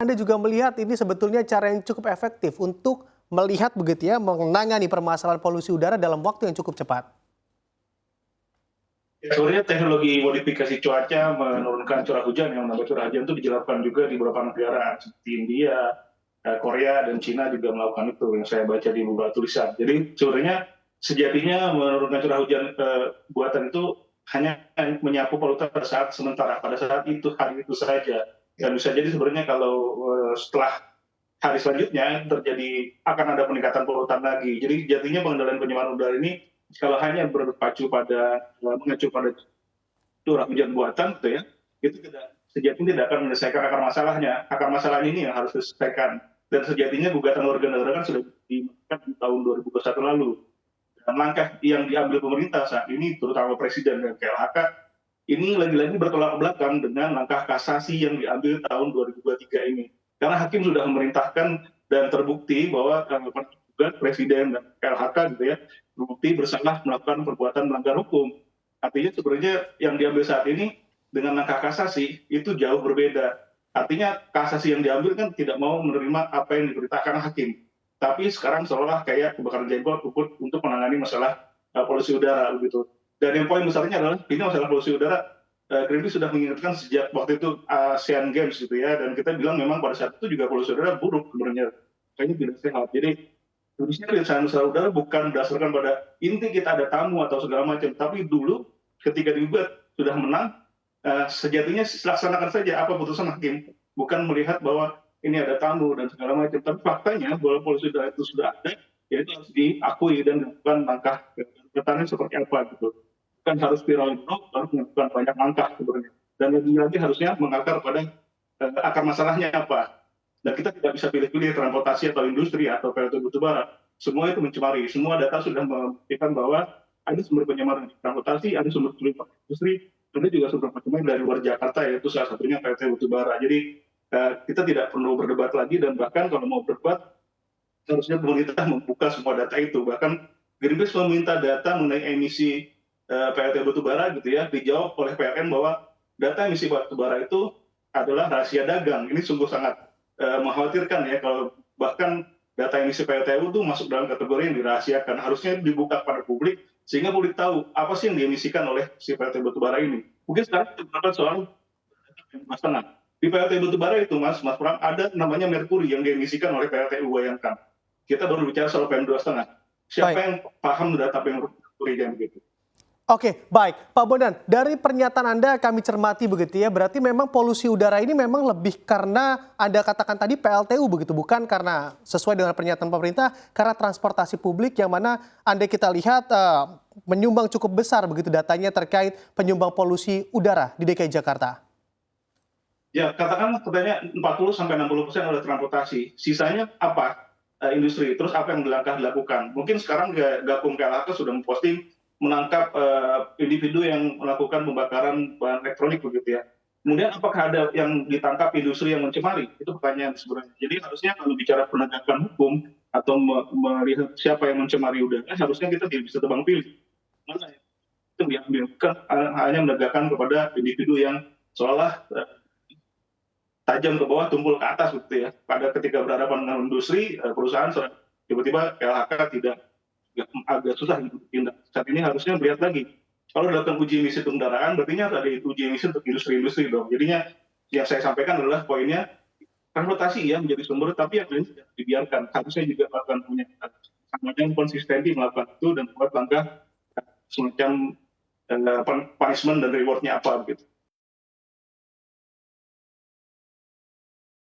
Anda juga melihat ini sebetulnya cara yang cukup efektif untuk melihat begitu ya, menangani permasalahan polusi udara dalam waktu yang cukup cepat. Ya, sebenarnya teknologi modifikasi cuaca menurunkan curah hujan yang menambah curah hujan itu dijelaskan juga di beberapa negara seperti India, Korea, dan Cina juga melakukan itu yang saya baca di beberapa tulisan. Jadi sebenarnya sejatinya menurunkan curah hujan buatan itu hanya menyapu polutan pada saat sementara, pada saat itu hari itu saja. Dan bisa jadi sebenarnya kalau setelah hari selanjutnya akan ada peningkatan polutan lagi. Jadi jadinya pengendalian pencemaran udara ini kalau hanya mengacu pada curah hujan buatan gitu ya, itu sejatinya tidak akan menyelesaikan akar masalahnya. Akar masalahnya ini yang harus diselesaikan. Dan sejatinya gugatan warga negara kan sudah dimajukan di tahun 2021 lalu. Dan langkah yang diambil pemerintah saat ini, terutama Presiden dan KLHK, ini lagi-lagi bertolak belakang dengan langkah kasasi yang diambil tahun 2023 ini. Karena hakim sudah memerintahkan dan terbukti bahwa Presiden dan KLHK gitu ya, terbukti bersalah melakukan perbuatan melanggar hukum. Artinya sebenarnya yang diambil saat ini dengan langkah kasasi itu jauh berbeda. Artinya kasasi yang diambil kan tidak mau menerima apa yang diperintahkan hakim. Tapi sekarang seolah kayak kebakaran jenggot untuk menangani masalah polusi udara begitu. Dan yang poin besarnya adalah ini masalah polusi udara. Greenpeace sudah mengingatkan sejak waktu itu Asian Games gitu ya, dan kita bilang memang pada saat itu juga polusi udara buruk sebenarnya, kayaknya tidak sehat. Jadi harusnya kebiasaan masalah udara bukan berdasarkan pada inti kita ada tamu atau segala macam, tapi dulu ketika digugat sudah menang, sejatinya laksanakan saja apa putusan hakim, bukan melihat bahwa ini ada tamu dan segala macam. Tapi faktanya bahwa polusi udara itu sudah ada, ya itu harus diakui dan dilakukan langkah kedepannya seperti apa gitu. Kan harus viral dulu, harus melakukan banyak langkah sebenarnya. Dan lagi-lagi harusnya mengakar pada akar masalahnya apa. Dan kita tidak bisa pilih-pilih transportasi atau industri atau PLT batubara. Semua itu mencemari. Semua data sudah membuktikan bahwa ada sumber pencemaran di transportasi, ada sumber pencemaran industri, ada juga sumber pencemaran dari luar Jakarta, yaitu salah satunya PLT batubara. Jadi kita tidak perlu berdebat lagi, dan bahkan kalau mau berdebat, harusnya pemerintah membuka semua data itu. Bahkan Greenpeace meminta data mengenai emisi PLT batubara gitu ya, dijawab oleh PLN bahwa data emisi batubara itu adalah rahasia dagang. Ini sungguh sangat mengkhawatirkan ya, kalau bahkan data emisi PLTU itu masuk dalam kategori yang dirahasiakan. Harusnya dibuka pada publik sehingga publik tahu apa sih yang diemisikan oleh si PLT batubara ini. Mungkin sekarang kita soal Mas Tengah. Di PLT batubara itu Mas Pram, ada namanya merkuri yang diemisikan oleh PLTU, bayangkan. Kita baru bicara soal PM2,5. Siapa Baik. yang paham data merkuri yang begitu? Oke, baik. Pak Bondan, dari pernyataan Anda kami cermati begitu ya, berarti memang polusi udara ini memang lebih karena Anda katakan tadi PLTU begitu, bukan karena sesuai dengan pernyataan pemerintah, karena transportasi publik yang mana Anda kita lihat menyumbang cukup besar begitu datanya terkait penyumbang polusi udara di DKI Jakarta. Ya, katakanlah katanya 40-60% oleh transportasi. Sisanya apa? Industri. Terus apa yang dilakukan? Mungkin sekarang Gakum KLHK sudah memposting menangkap individu yang melakukan pembakaran bahan elektronik begitu ya. Kemudian apakah ada yang ditangkap industri yang mencemari? Itu pertanyaan sebenarnya. Jadi harusnya kalau bicara penegakan hukum atau melihat siapa yang mencemari udara, harusnya kita tidak bisa tebang pilih. Mana yang diambil? Hanya menegakkan kepada individu yang seolah tajam ke bawah, tumpul ke atas gitu ya. Pada ketika berhadapan dengan industri, perusahaan tiba-tiba KLHK tidak agak susah ditindak. Saat ini harusnya melihat lagi. Kalau dilakukan uji emisi untuk kendaraan, berarti ada uji emisi untuk industri-industri dong. Jadinya yang saya sampaikan adalah poinnya transportasi ya menjadi sumber, tapi yang lain tidak dibiarkan. Harusnya juga melakukan punya semacam konsistensi melakukan itu dan buat langkah semacam punishment dan rewardnya apa gitu.